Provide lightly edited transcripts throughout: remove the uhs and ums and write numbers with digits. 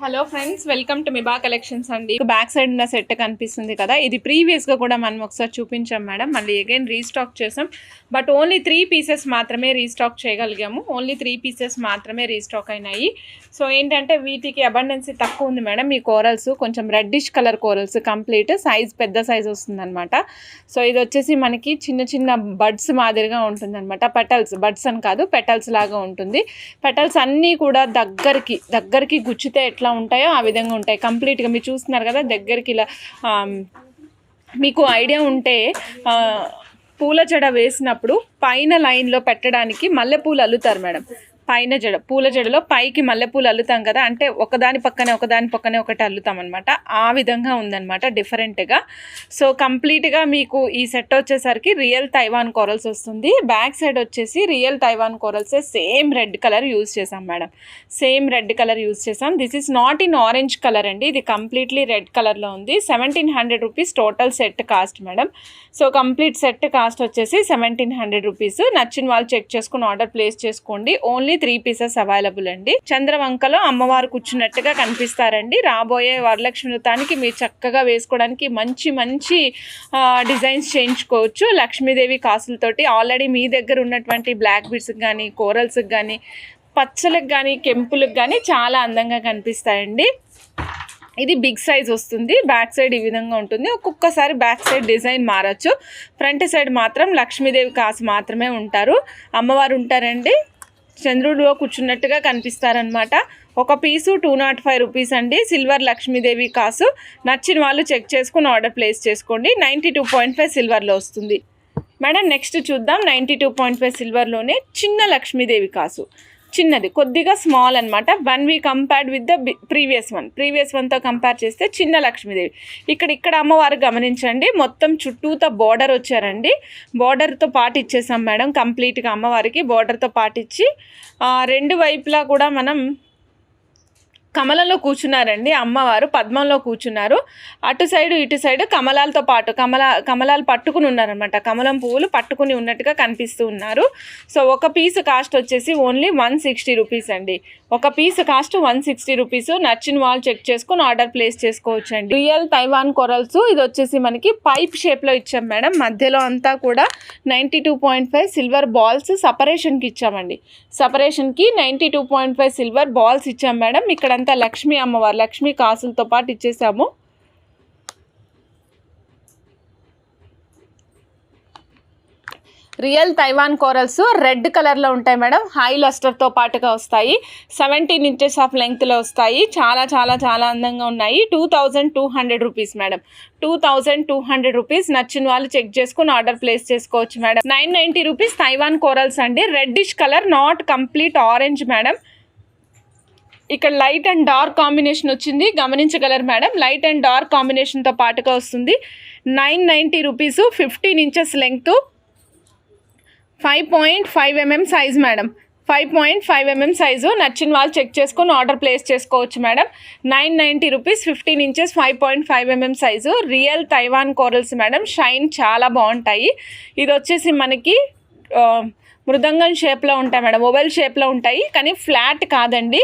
Hello friends, welcome to Miba collections అండి. Back side ఉన్న set కనిపిస్తుంది కదా, ఇది ప్రీవియస్గా కూడా మనం ఒకసారి చూపించాం మేడం. మళ్ళీ అగైన్ రీస్టాక్ చేసాం. బట్ ఓన్లీ 3 పీసెస్ మాత్రమే రీస్టాక్ చేయగలిగాము. ఓన్లీ 3 పీసెస్ మాత్రమే రీస్టాక్ అయినాయి. సో ఏంటంటే వీటికి అబండెన్సీ తక్కువ ఉంది మేడం. ఈ కోరల్స్ కొంచెం reddish colour corals, complete size పెద్ద సైజ్ వస్తుంది అనమాట. సో ఇది వచ్చేసి మనకి చిన్న చిన్న బడ్స్ మాదిరిగా ఉంటుంది అనమాట. పెటల్స్, బడ్స్ అని కాదు, పెటల్స్ లాగా ఉంటుంది. పెటల్స్ అన్నీ కూడా దగ్గరికి గుచ్చితే ఎట్లా ఉంటాయో ఆ విధంగా ఉంటాయి. కంప్లీట్గా మీరు చూస్తున్నారు కదా, దగ్గరికి ఇలా మీకు ఐడియా ఉంటే పూల జడ వేసినప్పుడు పైన లైన్లో పెట్టడానికి మల్లెపూలు అల్లుతారు మేడం. పైన జడ, పూల జడలో పైకి మల్లెపూలు అల్లుతాం కదా, అంటే ఒకదాని పక్కనే ఒకటి అల్లుతాం అనమాట. ఆ విధంగా ఉందన్నమాట డిఫరెంట్గా. సో కంప్లీట్గా మీకు ఈ సెట్ వచ్చేసరికి రియల్ తైవాన్ కోరల్స్ వస్తుంది. బ్యాక్ సైడ్ వచ్చేసి రియల్ తైవాన్ కోరల్సే సేమ్ రెడ్ కలర్ యూజ్ చేసాం madam. Same red colour use చేసాం. This is not in orange colour అండి, ఇది కంప్లీట్లీ రెడ్ కలర్లో ఉంది. 1700 rupees total set cost madam. So complete set cost వచ్చేసి 1700 రూపీస్. నచ్చిన వాళ్ళు చెక్ చేసుకుని ఆర్డర్ ప్లేస్ చేసుకోండి. ఓన్లీ 3 పీసెస్ అవైలబుల్ అండి. చంద్రవంకలో అమ్మవారు కూర్చున్నట్టుగా కనిపిస్తారండి. రాబోయే వరలక్ష్మి వ్రతానికి మీరు చక్కగా వేసుకోవడానికి మంచి మంచి డిజైన్స్ చేయించుకోవచ్చు లక్ష్మీదేవి కాసులతోటి. ఆల్రెడీ మీ దగ్గర ఉన్నటువంటి బ్లాక్ బీడ్స్కి కానీ, కోరల్స్కి కానీ, పచ్చలకు కానీ, కెంపులకు కానీ చాలా అందంగా కనిపిస్తాయండి. ఇది బిగ్ సైజ్ వస్తుంది. బ్యాక్ సైడ్ ఈ విధంగా ఉంటుంది. ఒక్కొక్కసారి బ్యాక్ సైడ్ డిజైన్ మారచ్చు. ఫ్రంట్ సైడ్ మాత్రం లక్ష్మీదేవి కాసు మాత్రమే ఉంటారు, అమ్మవారు ఉంటారండి. చంద్రుడిలో కూర్చున్నట్టుగా కనిపిస్తారనమాట. ఒక పీసు 205 రూపీస్ అండి. సిల్వర్ లక్ష్మీదేవి కాసు. నచ్చిన వాళ్ళు చెక్ చేసుకుని ఆర్డర్ ప్లేస్ చేసుకోండి. 92.5 సిల్వర్లో వస్తుంది మేడం. నెక్స్ట్ చూద్దాం. 92.5 సిల్వర్లోనే చిన్న లక్ష్మీదేవి కాసు, చిన్నది, కొద్దిగా స్మాల్ అనమాట. When we compared with the previous వన్తో కంపేర్ చేస్తే చిన్న లక్ష్మీదేవి. ఇక్కడ అమ్మవారు గమనించండి, మొత్తం చుట్టూతో బార్డర్ వచ్చారండి. బార్డర్తో పాటు ఇచ్చేసాం మేడం. కంప్లీట్గా అమ్మవారికి బార్డర్తో పాటు ఇచ్చి రెండు వైపులా కూడా మనం కమలంలో కూర్చున్నారండి. అమ్మవారు పద్మంలో కూర్చున్నారు. అటు సైడు ఇటు సైడు కమలాలతో పాటు కమలాలు పట్టుకుని ఉన్నారనమాట. కమలం పువ్వులు పట్టుకుని ఉన్నట్టుగా కనిపిస్తూ ఉన్నారు. సో ఒక పీస్ కాస్ట్ వచ్చేసి ఓన్లీ 160 రూపీస్ అండి. ఒక పీస్ కాస్ట్ 160 రూపీస్. నచ్చిన వాళ్ళు చెక్ చేసుకుని ఆర్డర్ ప్లేస్ చేసుకోవచ్చు అండి. Real Taiwan corals. ఇది వచ్చేసి మనకి పైప్ షేప్లో ఇచ్చాం మేడం. మధ్యలో అంతా కూడా 92.5 సిల్వర్ బాల్స్ సపరేషన్కి ఇచ్చామండి. సపరేషన్కి 92.5 సిల్వర్ బాల్స్ ఇచ్చాం మేడం. ఇక్కడ అంతా లక్ష్మీ అమ్మవారు, లక్ష్మీ కాసులతో పాటు ఇచ్చేసాము. రియల్ తైవాన్ కోరల్స్ రెడ్ కలర్లో ఉంటాయి మేడం. హై లస్టర్తో పాటుగా వస్తాయి. 17 ఇంచెస్ ఆఫ్ లెంగ్త్లో వస్తాయి. చాలా చాలా చాలా అందంగా ఉన్నాయి. 2200 రూపీస్ మేడం. 2200 రూపీస్. నచ్చిన వాళ్ళు చెక్ చేసుకుని ఆర్డర్ ప్లేస్ చేసుకోవచ్చు మేడం. 990 రూపీస్ తైవాన్ కోరల్స్ అండి. Reddish colour, not complete orange madam. ఇక్కడ లైట్ అండ్ డార్క్ కాంబినేషన్ వచ్చింది, గమనించగలరు మేడం. లైట్ అండ్ డార్క్ కాంబినేషన్తో పాటుగా వస్తుంది. 990 rupees. 15 inches length, 5.5 mm size madam. 5.5 mm size. నచ్చిన వాళ్ళు చెక్ చేసుకొని ఆర్డర్ ప్లేస్ చేసుకోవచ్చు madam. 990 rupees. 15 inches, 5.5 mm size. Real Taiwan corals madam. Shine చాలా బాగుంటాయి. ఇది వచ్చేసి మనకి మృదంగం షేప్లో ఉంటాయి మేడం. ఓవెల్ షేప్లో ఉంటాయి, కానీ ఫ్లాట్ కాదండి.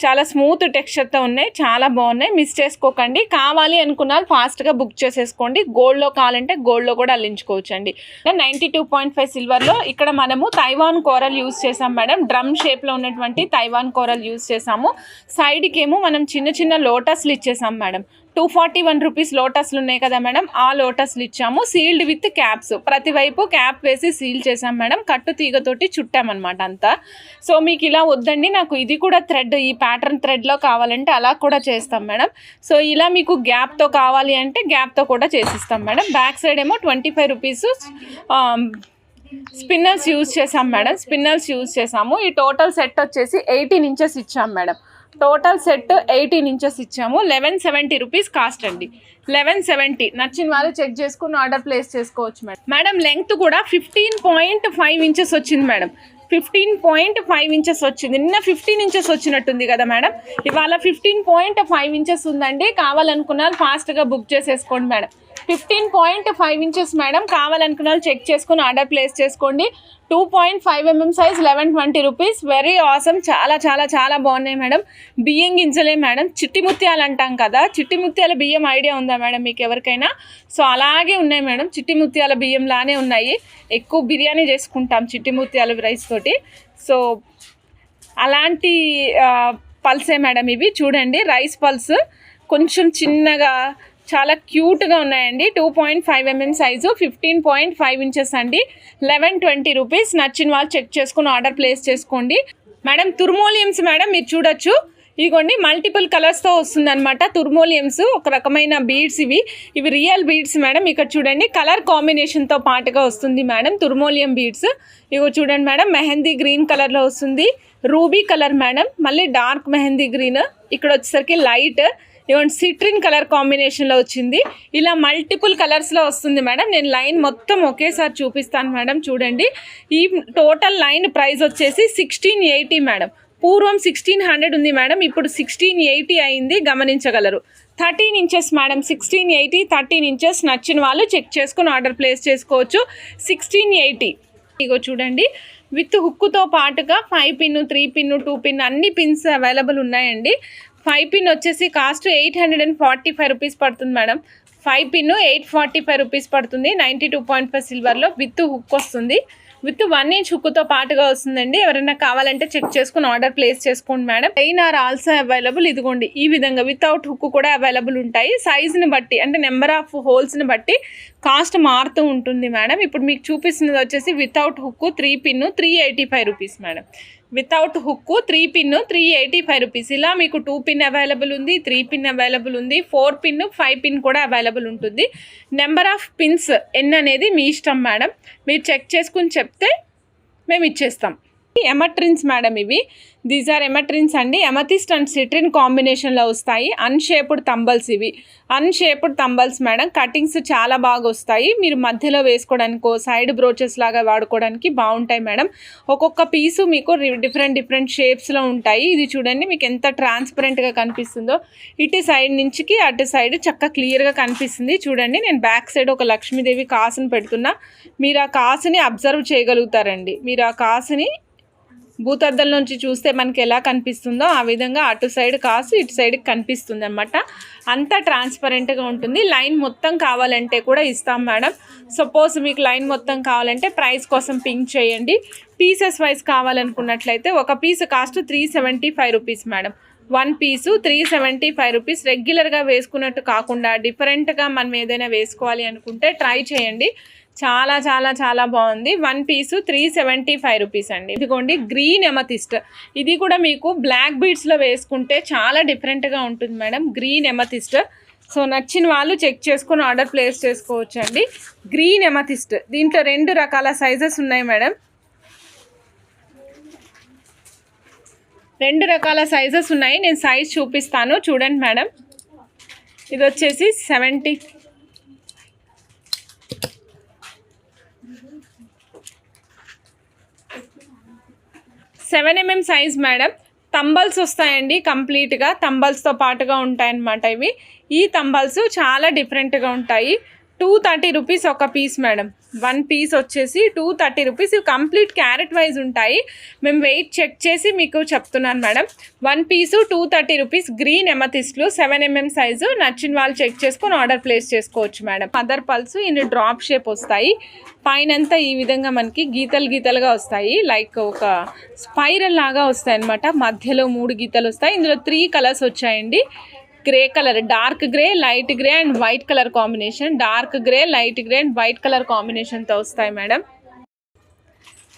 చాలా స్మూత్ టెక్స్చర్తో ఉన్నాయి, చాలా బాగున్నాయి. మిస్ చేసుకోకండి. కావాలి అనుకున్న ఫాస్ట్గా బుక్ చేసేసుకోండి. గోల్డ్లో కావాలంటే గోల్డ్లో కూడా అల్లించుకోవచ్చు అండి. 92.5 సిల్వర్లో ఇక్కడ మనము తైవాన్ కోరల్ యూజ్ చేసాం మేడం. డ్రమ్ షేప్లో ఉన్నటువంటి తైవాన్ కోరల్ యూజ్ చేసాము. సైడ్కి ఏమో మనం చిన్న చిన్న లోటస్లు ఇచ్చేసాం మేడం. 241 రూపీస్ లోటస్లు ఉన్నాయి కదా మేడం, ఆ లోటస్లు ఇచ్చాము. సీల్డ్ విత్ క్యాప్స్, ప్రతివైపు క్యాప్ వేసి సీల్ చేసాం మేడం. కట్టు తీగతోటి చుట్టామన్నమాట అంతా. సో మీకు ఇలా వద్దండి, నాకు ఇది కూడా థ్రెడ్, ఈ ప్యాటర్న్ థ్రెడ్లో కావాలంటే అలా కూడా చేస్తాం మేడం. సో ఇలా మీకు గ్యాప్తో కావాలి అంటే గ్యాప్తో కూడా చేసిస్తాం మేడం. బ్యాక్ సైడ్ ఏమో 25 రూపీస్ స్పిన్నల్స్ యూజ్ చేసాం మేడం. స్పిన్నల్స్ యూజ్ చేసాము. ఈ టోటల్ సెట్ వచ్చేసి 18 ఇంచెస్ ఇచ్చాం మేడం. టోటల్ సెట్ 18 ఇంచెస్ ఇచ్చాము. 1170 రూపీస్ కాస్ట్ అండి. 1170. నచ్చిన వాళ్ళు చెక్ చేసుకుని ఆర్డర్ ప్లేస్ చేసుకోవచ్చు మేడం. మేడం లెంగ్త్ కూడా 15.5 ఇంచెస్ వచ్చింది మేడం. 15.5 ఇంచెస్ వచ్చింది. నిన్న 15 ఇంచెస్ వచ్చినట్టుంది కదా మేడం, ఇవాళ 15.5 ఇంచెస్ ఉందండి. కావాలనుకున్నారు ఫాస్ట్గా బుక్ చేసేసుకోండి మేడం. 15.5 inches madam. కావాలనుకున్న వాళ్ళు చెక్ చేసుకుని ఆర్డర్ ప్లేస్ చేసుకోండి. 2.5 mm size 1120 rupees. Very awesome. చాలా చాలా చాలా బాగున్నాయి మేడం. బియ్యం గింజలే మేడం. చిట్టి ముత్యాలు అంటాం కదా, చిట్టి ముత్యాల బియ్యం ఐడియా ఉందా మేడం మీకు ఎవరికైనా? సో అలాగే ఉన్నాయి మేడం. చిట్టి ముత్యాల బియ్యం లానే ఉన్నాయి. ఎక్కువ బిర్యానీ చేసుకుంటాం చిట్టి ముత్యాల రైస్ తోటి. సో అలాంటి పల్సే మేడం ఇవి. చూడండి రైస్ పల్స్ కొంచెం చిన్నగా చాలా క్యూట్గా ఉన్నాయండి. 2.5 mm సైజు, 15.5 ఇంచెస్ అండి. 1120 రూపీస్. నచ్చిన వాళ్ళు చెక్ చేసుకుని ఆర్డర్ ప్లేస్ చేసుకోండి మేడం. తుర్మోలియమ్స్ మేడం మీరు చూడొచ్చు. ఇదిగోండి మల్టిపుల్ కలర్స్తో వస్తుందన్నమాట. తుర్మోలియమ్స్ ఒక రకమైన బీడ్స్ ఇవి రియల్ బీడ్స్ మేడం. ఇక్కడ చూడండి కలర్ కాంబినేషన్తో పాటుగా వస్తుంది మేడం తుర్మోలియం బీడ్స్. ఇగో చూడండి మేడం, మెహందీ గ్రీన్ కలర్లో వస్తుంది, రూబీ కలర్ మేడం, మళ్ళీ డార్క్ మెహందీ గ్రీన్, ఇక్కడ వచ్చేసరికి లైట్, ఇవ్వండి సిట్రిన్ కలర్ కాంబినేషన్లో వచ్చింది. ఇలా మల్టిపుల్ కలర్స్లో వస్తుంది మేడం. నేను లైన్ మొత్తం ఒకేసారి చూపిస్తాను మేడం. చూడండి ఈ టోటల్ లైన్ ప్రైస్ వచ్చేసి 1680 మేడం. పూర్వం 1600 ఉంది మేడం, ఇప్పుడు 1680 అయింది, గమనించగలరు. 13 ఇంచెస్ మేడం. 1680 13 ఇంచెస్. నచ్చిన వాళ్ళు చెక్ చేసుకుని ఆర్డర్ ప్లేస్ చేసుకోవచ్చు. 1680. ఇగో చూడండి విత్ హుక్కుతో పాటుగా 5 పిన్, 3 పిన్, 2 పిన్ అన్ని పిన్స్ అవైలబుల్ ఉన్నాయండి. 5 పిన్ వచ్చేసి కాస్ట్ 845 రూపీస్ పడుతుంది మేడం. 5 పిన్ 845 రూపీస్ పడుతుంది. 92.5 సిల్వర్లో విత్ హుక్ వస్తుంది. విత్ 1 ఇంచ్ హుక్తో పాటుగా వస్తుందండి. ఎవరైనా కావాలంటే చెక్ చేసుకుని ఆర్డర్ ప్లేస్ చేసుకోండి madam. Chain are also available. ఇదిగోండి ఈ విధంగా వితౌట్ హుక్ కూడా అవైలబుల్ ఉంటాయి. సైజుని బట్టి అంటే నెంబర్ ఆఫ్ హోల్స్ని బట్టి కాస్ట్ మారుతూ ఉంటుంది మేడం. ఇప్పుడు మీకు చూపిస్తున్నది వచ్చేసి without hook 3 pin 385 rupees madam. Without hook 3 pin 385 rupees. ఇలా మీకు 2 పిన్ అవైలబుల్ ఉంది, 3 పిన్ అవైలబుల్ ఉంది, 4 పిన్ 5 పిన్ కూడా అవైలబుల్ ఉంటుంది. నెంబర్ ఆఫ్ పిన్స్ ఎన్ అనేది మీ ఇష్టం మేడం. మీరు చెక్ చేసుకుని చెప్తే మేము ఇచ్చేస్తాం. ఎమట్రిన్స్ మేడం ఇవి. దీస్ ఆర్ ఎమట్రిన్స్ అండి. ఎమథిస్ట్ అండ్ సిట్రిన్ కాంబినేషన్లో వస్తాయి. అన్షేప్డ్ తంబల్స్ ఇవి. అన్షేప్డ్ తంబల్స్ మేడం. కటింగ్స్ చాలా బాగా వస్తాయి. మీరు మధ్యలో వేసుకోవడానికో సైడ్ బ్రోచెస్ లాగా వాడుకోవడానికి బాగుంటాయి మేడం. ఒక్కొక్క పీసు మీకు డిఫరెంట్ షేప్స్లో ఉంటాయి. ఇది చూడండి మీకు ఎంత ట్రాన్స్పరెంట్గా కనిపిస్తుందో. ఇటు సైడ్ నుంచికి అటు సైడ్ చక్కగా క్లియర్గా కనిపిస్తుంది. చూడండి నేను బ్యాక్ సైడ్ ఒక లక్ష్మీదేవి కాసుని పెడుతున్నా. మీరు ఆ కాసుని అబ్జర్వ్ చేయగలుగుతారండి. మీరు ఆ కాసుని భూతద్దం నుంచి చూస్తే మనకి ఎలా కనిపిస్తుందో ఆ విధంగా అటు సైడ్ కాసు ఇటు సైడ్కి కనిపిస్తుంది అన్నమాట. అంతా ట్రాన్స్పరెంట్గా ఉంటుంది. లైన్ మొత్తం కావాలంటే కూడా ఇస్తాం మేడం. సపోజ్ మీకు లైన్ మొత్తం కావాలంటే ప్రైస్ కోసం పింక్ చేయండి. పీసెస్ వైజ్ కావాలనుకున్నట్లయితే ఒక పీస్ కాస్ట్ 375 రూపీస్ మేడం. 1 పీసు 375 రూపీస్. రెగ్యులర్గా వేసుకున్నట్టు కాకుండా డిఫరెంట్గా మనం ఏదైనా వేసుకోవాలి అనుకుంటే ట్రై చేయండి. చాలా చాలా చాలా బాగుంది. 1 పీసు 375 రూపీస్ అండి. ఇదిగోండి గ్రీన్ ఎమథిస్ట్. ఇది కూడా మీకు బ్లాక్ బీడ్స్లో వేసుకుంటే చాలా డిఫరెంట్గా ఉంటుంది మేడం. గ్రీన్ ఎమథిస్ట్. సో నచ్చిన వాళ్ళు చెక్ చేసుకుని ఆర్డర్ ప్లేస్ చేసుకోవచ్చు అండి. గ్రీన్ ఎమథిస్ట్. దీంట్లో 2 రకాల సైజెస్ ఉన్నాయి మేడం. 2 రకాల సైజెస్ ఉన్నాయి. నేను సైజ్ చూపిస్తాను చూడండి మేడం. ఇది వచ్చేసి 7 mm సైజ్ మేడం. తంబల్స్ వస్తాయండి. కంప్లీట్గా తంబల్స్తో పాటుగా ఉంటాయన్నమాట ఇవి. ఈ తంబల్స్ చాలా డిఫరెంట్గా ఉంటాయి. 230 రూపీస్ ఒక పీస్ మేడం. 1 పీస్ వచ్చేసి 230 రూపీస్. ఇవి కంప్లీట్ క్యారెట్ వైజ్ ఉంటాయి. మేము వెయిట్ చెక్ చేసి మీకు చెప్తున్నాను మేడం. 1 piece 230 rupees. గ్రీన్ ఎమథిస్ట్లు 7 mm సైజు. నచ్చిన వాళ్ళు చెక్ చేసుకొని ఆర్డర్ ప్లేస్ చేసుకోవచ్చు మేడం. మదర్ పల్స్ ఇన్ని డ్రాప్ షేప్ వస్తాయి. పైనంతా ఈ విధంగా మనకి గీతలుగా వస్తాయి. లైక్ ఒక స్పైరల్ లాగా వస్తాయి అన్నమాట. మధ్యలో 3 గీతలు వస్తాయి. ఇందులో 3 కలర్స్ వచ్చాయండి. Grey colour, dark grey, light grey and white colour combination. Dark grey, light grey and white colour కాంబినేషన్తో వస్తాయి మేడం.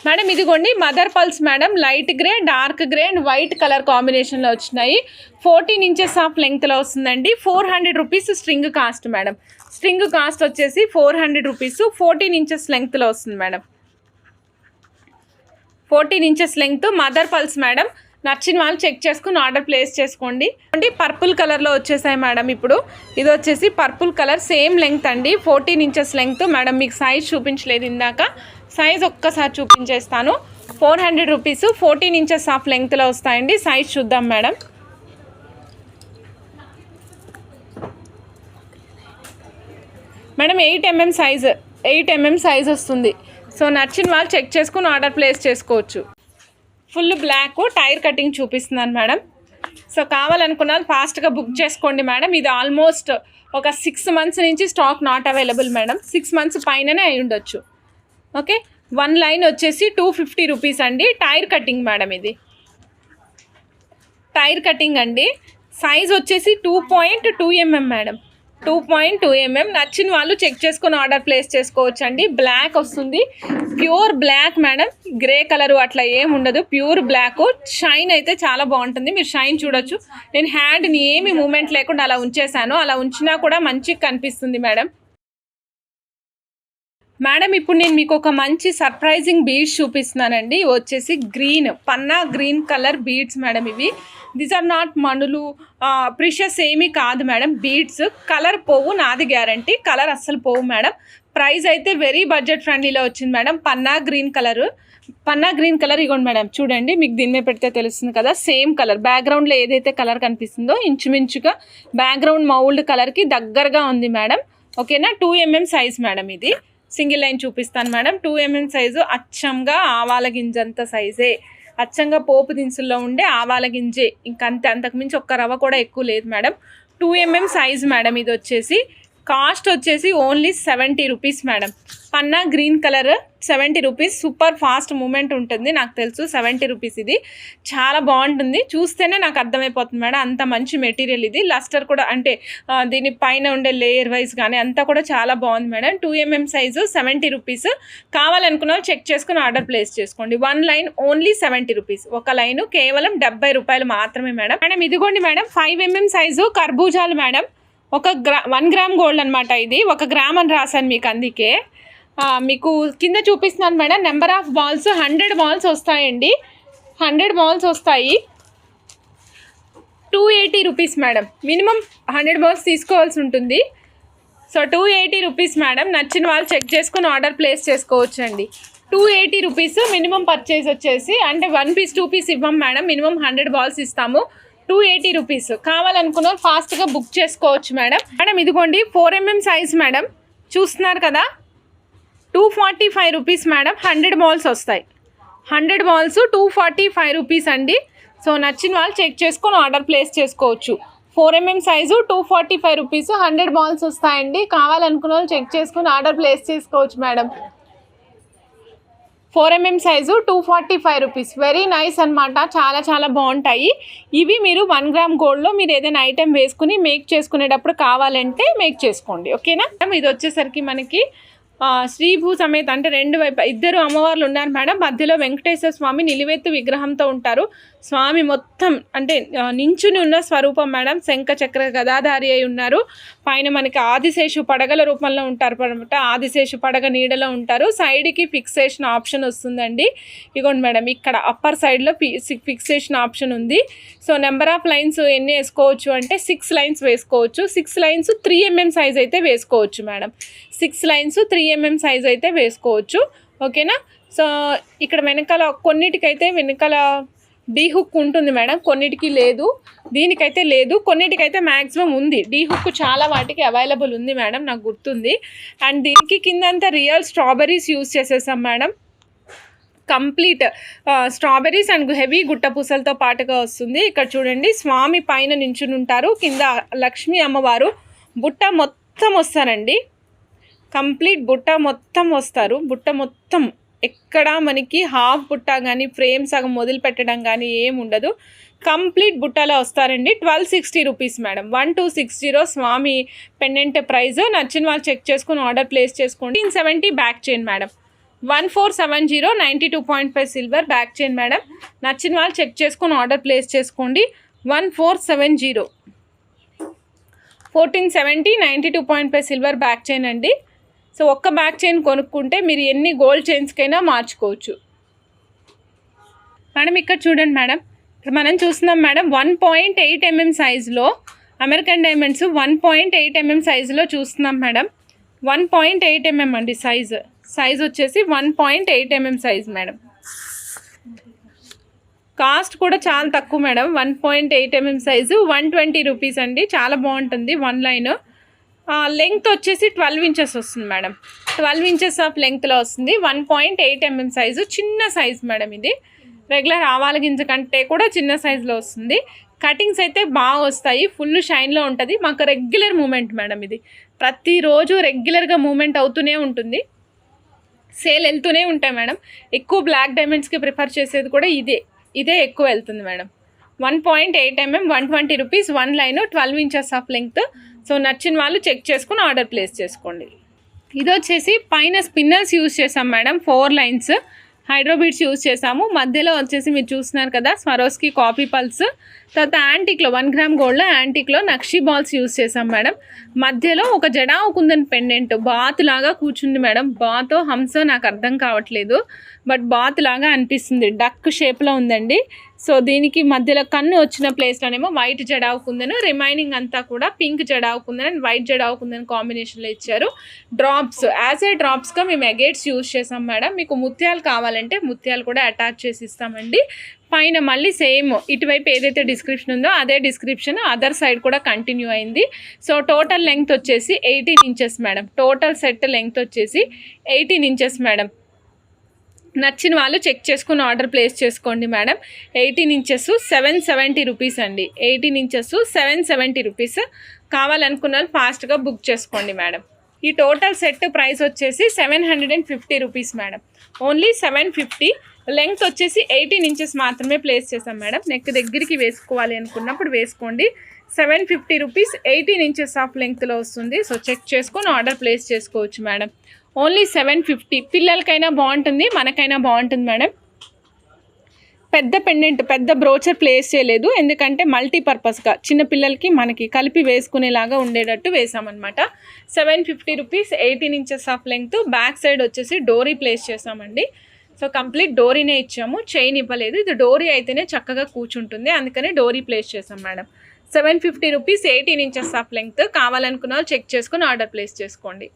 మేడం ఇదిగోండి mother pulse madam. Light grey, dark grey and white colour కాంబినేషన్లో వచ్చినాయి. 14 ఇంచెస్ ఆఫ్ లెంగ్త్లో వస్తుందండి. 400 rupees string cost madam. String cost వచ్చేసి 400 rupees. 14 inches లెంగ్త్లో వస్తుంది madam. 14 inches length mother pulse madam. నచ్చిన వాళ్ళు చెక్ చేసుకుని ఆర్డర్ ప్లేస్ చేసుకోండి. పర్పుల్ కలర్లో వచ్చేసాయి మేడం. ఇప్పుడు ఇది వచ్చేసి పర్పుల్ కలర్ సేమ్ లెంగ్త్ అండి. 14 ఇంచెస్ లెంగ్త్ మేడం. మీకు సైజ్ చూపించలేదు ఇందాక. సైజ్ ఒక్కసారి చూపించేస్తాను. 400 రూపీస్. 14 ఇంచెస్ ఆఫ్ లెంగ్త్లో వస్తాయండి. సైజ్ చూద్దాం మేడం. మేడం 8mm సైజ్ వస్తుంది. సో నచ్చిన వాళ్ళు చెక్ చేసుకుని ఆర్డర్ ప్లేస్ చేసుకోవచ్చు. ఫుల్ బ్లాక్ టైర్ కటింగ్ చూపిస్తున్నాను మేడం. సో కావాలనుకున్న వాళ్ళు ఫాస్ట్గా బుక్ చేసుకోండి మేడం. ఇది ఆల్మోస్ట్ ఒక 6 months నుంచి stock not available madam. 6 months పైననే అయి ఉండొచ్చు. ఓకే, 1 లైన్ వచ్చేసి 250 రూపీస్ అండి. టైర్ కటింగ్ మేడం, ఇది టైర్ కటింగ్ అండి. సైజ్ వచ్చేసి 2.2mm మేడం, 2.2mm. నచ్చిన వాళ్ళు చెక్ చేసుకొని ఆర్డర్ ప్లేస్ చేసుకోవచ్చు అండి. బ్లాక్ వస్తుంది, pure black madam. Grey colour అట్లా ఏమి ఉండదు, ప్యూర్ బ్లాక్. షైన్ అయితే చాలా బాగుంటుంది, మీరు షైన్ చూడొచ్చు. నేను హ్యాండ్ని ఏమి మూమెంట్ లేకుండా అలా ఉంచేసాను, అలా ఉంచినా కూడా మంచిగా కనిపిస్తుంది మేడం. మేడం ఇప్పుడు నేను మీకు ఒక మంచి సర్ప్రైజింగ్ బీడ్స్ చూపిస్తున్నానండి. ఇవి వచ్చేసి గ్రీన్, పన్నా గ్రీన్ కలర్ బీడ్స్ మేడం. ఇవి దీస్ ఆర్ నాట్ మణులు, ప్రిషస్ ఏమీ కాదు మేడం. బీడ్స్ కలర్ పోవు, నాది గ్యారంటీ. కలర్ అస్సలు పోవు మేడం. ప్రైస్ అయితే వెరీ బడ్జెట్ ఫ్రెండ్లీలో వచ్చింది మేడం. పన్నా గ్రీన్ కలర్ ఇగోండి మేడం, చూడండి. మీకు దీని మీద పెడితే తెలుస్తుంది కదా, సేమ్ కలర్. బ్యాక్గ్రౌండ్లో ఏదైతే కలర్ కనిపిస్తుందో ఇంచుమించుగా బ్యాక్గ్రౌండ్ మౌల్డ్ కలర్కి దగ్గరగా ఉంది మేడం. ఓకేనా, 2mm సైజ్ మేడం. ఇది సింగిల్ లైన్ చూపిస్తాను మేడం. 2mm సైజు, అచ్చంగా ఆవాల గింజంత సైజే, అచ్చంగా పోపు దినుసుల్లో ఉండే ఆవాల గింజే, ఇంకంతే. అంతకుమించి ఒక్క రవ్వ కూడా ఎక్కువ లేదు మేడం. 2mm size madam. ఇది వచ్చేసి కాస్ట్ వచ్చేసి ఓన్లీ 70 రూపీస్ మేడం. పన్నా green colour 70 rupees. Super fast moment ఉంటుంది, నాకు తెలుసు. 70 రూపీస్. ఇది చాలా బాగుంటుంది, చూస్తేనే నాకు అర్థమైపోతుంది మేడం, అంత మంచి మెటీరియల్ ఇది. లస్టర్ కూడా అంటే దీని పైన ఉండే లేయర్ వైజ్ కానీ అంతా కూడా చాలా బాగుంది మేడం. 2mm size 70 rupees. కావాలనుకున్న చెక్ చేసుకుని ఆర్డర్ ప్లేస్ చేసుకోండి. 1 లైన్ ఓన్లీ 70 రూపీస్. ఒక లైను కేవలం 70 రూపాయలు మాత్రమే మేడం. మేడం ఇదిగోండి మేడం, 5mm సైజు కర్బూజాలు మేడం. 1 గ్రామ్ గోల్డ్ అనమాట. ఇది 1 గ్రామ్ అని రాశాను మీకు, అందుకే మీకు కింద చూపిస్తున్నాను madam. Number of balls 100 balls వస్తాయండి. 100 బాల్స్ వస్తాయి. 280 రూపీస్ మేడం. మినిమం 100 బాల్స్ తీసుకోవాల్సి ఉంటుంది. So 280 rupees madam. నచ్చిన వాళ్ళు చెక్ చేసుకుని ఆర్డర్ ప్లేస్ చేసుకోవచ్చు అండి. 280 రూపీస్ మినిమం పర్చేజ్ వచ్చేసి, అంటే 1 పీస్ 2 పీస్ ఇవ్వం మేడం, మినిమం 100 బాల్స్ ఇస్తాము. 280 రూపీస్. కావాలనుకున్న ఫాస్ట్గా బుక్ చేసుకోవచ్చు మేడం. మేడం ఇదిగోండి 4mm సైజ్ మేడం, చూస్తున్నారు కదా. 245 రూపీస్ మేడం. 100 బాల్స్ వస్తాయి. 100 బాల్స్ 245 రూపీస్ అండి. సో నచ్చిన వాళ్ళు చెక్ చేసుకొని ఆర్డర్ ప్లేస్ చేసుకోవచ్చు. 4mm సైజు 245 రూపీస్, 100 బాల్స్ వస్తాయండి. కావాలనుకున్న వాళ్ళు చెక్ చేసుకొని ఆర్డర్ ప్లేస్ చేసుకోవచ్చు madam. 4mm size 245 rupees. Very nice అనమాట, చాలా చాలా బాగుంటాయి ఇవి. మీరు 1 గ్రామ్ గోల్డ్లో మీరు ఏదైనా ఐటెం వేసుకుని మేక్ చేసుకునేటప్పుడు కావాలంటే మేక్ చేసుకోండి. ఓకేనా. ఇది వచ్చేసరికి మనకి శ్రీభూ సమేత, అంటే 2 వైపు 2 అమ్మవార్లు ఉన్నారు మేడం. మధ్యలో వెంకటేశ్వర స్వామి నిలువెత్తు విగ్రహంతో ఉంటారు. స్వామి మొత్తం అంటే నించుని ఉన్న స్వరూపం మేడం. శంఖ చక్ర గదాధారి అయి ఉన్నారు. పైన మనకి ఆదిశేషు పడగల రూపంలో ఉంటారు అనమాట. ఆదిశేషు పడగ నీడలో ఉంటారు. సైడ్కి ఫిక్సేషన్ ఆప్షన్ వస్తుందండి. ఇగోండి మేడం, ఇక్కడ అప్పర్ సైడ్లో ఫిక్సేషన్ ఆప్షన్ ఉంది. సో నెంబర్ ఆఫ్ లైన్స్ ఎన్ని వేసుకోవచ్చు అంటే 6 లైన్స్ వేసుకోవచ్చు. 6 లైన్స్ 3mm సైజ్ అయితే వేసుకోవచ్చు మేడం. 6 లైన్స్ 3mm సైజ్ అయితే వేసుకోవచ్చు. ఓకేనా. సో ఇక్కడ వెనకాల కొన్నిటికైతే వెనకాల డీ హుక్ ఉంటుంది మేడం, కొన్నిటికి లేదు. దీనికైతే లేదు, కొన్నిటికైతే మ్యాక్సిమం ఉంది. డీ హుక్ చాలా వాటికి అవైలబుల్ ఉంది మేడం, నాకు గుర్తుంది. అండ్ దీనికి కిందంతా రియల్ స్ట్రాబెర్రీస్ యూస్ చేసేసాం madam. Complete strawberries and heavy గుట్ట పూసలతో పాటుగా వస్తుంది. ఇక్కడ చూడండి, స్వామి పైన నించుని ఉంటారు, కింద లక్ష్మీ అమ్మవారు. బుట్ట మొత్తం వస్తారండి, కంప్లీట్ బుట్ట మొత్తం వస్తారు. బుట్ట మొత్తం ఎక్కడ మనకి హాఫ్ బుట్ట కానీ ఫ్రేమ్ సగం మొదలు పెట్టడం కానీ ఏమి ఉండదు. కంప్లీట్ బుట్టలో వస్తారండి. 1260 రూపీస్ మేడం. 1260 స్వామి పెండెంట్ ప్రైస్. నచ్చిన వాళ్ళు చెక్ చేసుకుని ఆర్డర్ ప్లేస్ చేసుకోండి. 1870 back chain madam. 1470 92.5 silver back chain madam. నచ్చిన వాళ్ళు చెక్ చేసుకుని ఆర్డర్ ప్లేస్ చేసుకోండి. 1470 1470 92.5 సిల్వర్ బ్యాక్ చైన్ అండి. సో ఒక్క బ్యాక్ చైన్ కొనుక్కుంటే మీరు ఎన్ని గోల్డ్ చైన్స్కైనా మార్చుకోవచ్చు మేడం. ఇక్కడ చూడండి మేడం, ఇక్కడ మనం చూస్తున్నాం మేడం 1.8mm సైజులో అమెరికన్ డైమండ్స్ 1.8mm సైజులో చూస్తున్నాం మేడం. 1.8mm అండి సైజ్ వచ్చేసి 1.8mm సైజ్ మేడం. కాస్ట్ కూడా చాలా తక్కువ మేడం. 1.8mm సైజు 120 రూపీస్ అండి. చాలా బాగుంటుంది. 1 లైన్ లెంగ్త్ వచ్చేసి 12 ఇంచెస్ వస్తుంది మేడం. 12 ఇంచెస్ ఆఫ్ లెంగ్త్లో వస్తుంది. 1.8 mm సైజు, చిన్న సైజ్ మేడం. ఇది రెగ్యులర్ ఆవాల గింజ కంటే కూడా చిన్న సైజులో వస్తుంది. కటింగ్స్ అయితే బాగా వస్తాయి, ఫుల్ షైన్లో ఉంటుంది. మాకు రెగ్యులర్ మూమెంట్ మేడం. ఇది ప్రతిరోజు రెగ్యులర్గా మూమెంట్ అవుతూనే ఉంటుంది, సేల్ వెళ్తూనే ఉంటాయి మేడం. ఎక్కువ బ్లాక్ డైమండ్స్కి ప్రిఫర్ చేసేది కూడా ఇదే ఎక్కువ వెళ్తుంది madam. 1.8 mm, 120 rupees, 1 line, 12 inches of length. So నచ్చిన వాళ్ళు చెక్ చేసుకుని ఆర్డర్ ప్లేస్ చేసుకోండి. ఇది వచ్చేసి పైన స్పిన్నర్స్ యూజ్ చేసాం madam. 4 lines hydro beads use చేసాము. మధ్యలో వచ్చేసి మీరు చూస్తున్నారు కదా స్వరోస్కి కాపీ పల్స్. తర్వాత యాంటిక్లో 1 గ్రామ్ గోల్డ్లో యాంటిక్లో నక్షి బాల్స్ యూజ్ చేసాం మేడం. మధ్యలో ఒక జడావు కుందన్ పెండెంట్ బాత్ లాగా కూర్చుంది మేడం. బాతో హంస నాకు అర్థం కావట్లేదు, బట్ బాత్ లాగా అనిపిస్తుంది. డక్ షేప్లో ఉందండి. సో దీనికి మధ్యలో కన్ను వచ్చిన ప్లేస్లోనేమో వైట్ జడావు కుందను, రిమైనింగ్ అంతా కూడా pink jadau kundan and white jadau kundan కాంబినేషన్లో ఇచ్చారు. డ్రాప్స్ యాజ్ ఏ డ్రాప్స్గా మేము ఎగేట్స్ యూజ్ చేసాం మేడం. మీకు ముత్యాలు కావాలంటే ముత్యాలు కూడా అటాచ్ చేసి ఇస్తామండి. పైన మళ్ళీ సేమ్ ఇటువైపు ఏదైతే డిస్క్రిప్షన్ ఉందో అదే డిస్క్రిప్షన్ అదర్ సైడ్ కూడా కంటిన్యూ అయింది. సో టోటల్ లెంగ్త్ వచ్చేసి 18 inches madam. Total set length వచ్చేసి 18 ఇంచెస్ మేడం. నచ్చిన వాళ్ళు చెక్ చేసుకుని ఆర్డర్ ప్లేస్ చేసుకోండి మేడం. 18 ఇంచెస్ 770 రూపీస్ అండి. 18 ఇంచెస్ 770 రూపీస్. కావాలనుకున్న వాళ్ళు ఫాస్ట్గా బుక్ చేసుకోండి మేడం. ఈ టోటల్ సెట్ ప్రైస్ వచ్చేసి 750 రూపీస్ మేడం. ఓన్లీ 750. లెంగ్త్ వచ్చేసి 18 ఇంచెస్ మాత్రమే ప్లేస్ చేసాం మేడం. నెక్ దగ్గరికి వేసుకోవాలి అనుకున్నప్పుడు వేసుకోండి. 750 రూపీస్, 18 ఇంచెస్ ఆఫ్ లెంగ్త్లో వస్తుంది. సో చెక్ చేసుకొని ఆర్డర్ ప్లేస్ చేసుకోవచ్చు మేడం. ఓన్లీ 750. పిల్లలకైనా బాగుంటుంది, మనకైనా బాగుంటుంది మేడం. పెద్ద పెండెంట్, పెద్ద బ్రోచర్ ప్లేస్ చేయలేదు, ఎందుకంటే మల్టీపర్పస్గా చిన్నపిల్లలకి మనకి కలిపి వేసుకునేలాగా ఉండేటట్టు వేసామన్నమాట. 750 rupees, 18 inches of length. Back side వచ్చేసి డోరీ ప్లేస్ చేసామండి. సో కంప్లీట్ డోరీనే ఇచ్చాము, చైన్ ఇవ్వలేదు. ఇది డోరీ అయితేనే చక్కగా కూర్చుంటుంది, అందుకని డోరీ ప్లేస్ చేసాం madam. 750 rupees, 18 inches of length. కావాలనుకున్న వాళ్ళు చెక్ చేసుకుని ఆర్డర్ ప్లేస్ చేసుకోండి.